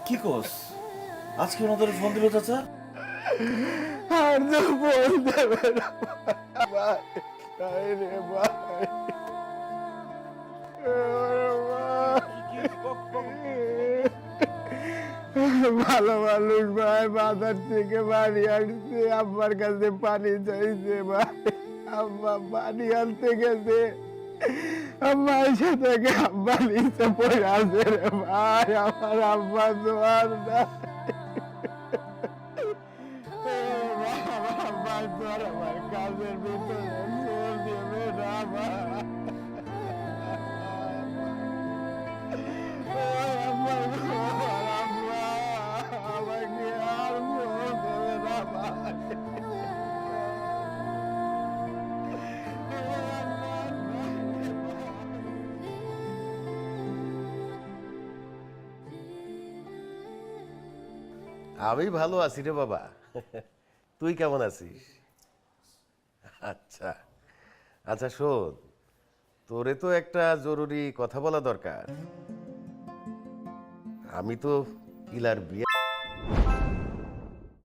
কি কোস আজকে ওনাদের ফোন দিল চাচা? আর তো ফোন দেবে না ভাই, তাই রে ভাই। ভালো মানুষ ভাই, বাজার থেকে বাড়ি আসছে, আব্বার কাছে পানি চাইছে ভাই। আব্বা পানি আনতে গেছে, আম্মা এসে থেকে আব্বা নিচে পড়ে আছে রে ভাই। আমার আব্বা জোয়ার না, আমার আব্বা জোয়ার আমার কাজের ভিতরে জোর দেবে না ভাই। আম্মা গো, আমার আব্বা আমাকে আর জোর দেবে না ভাই। আমি ভালো আছি রে বাবা। তুই কেমন আছিস? আচ্ছা আচ্ছা, শোন, তোরে তো একটা জরুরি কথা বলা দরকার। আমি তো ইলার বিয়ে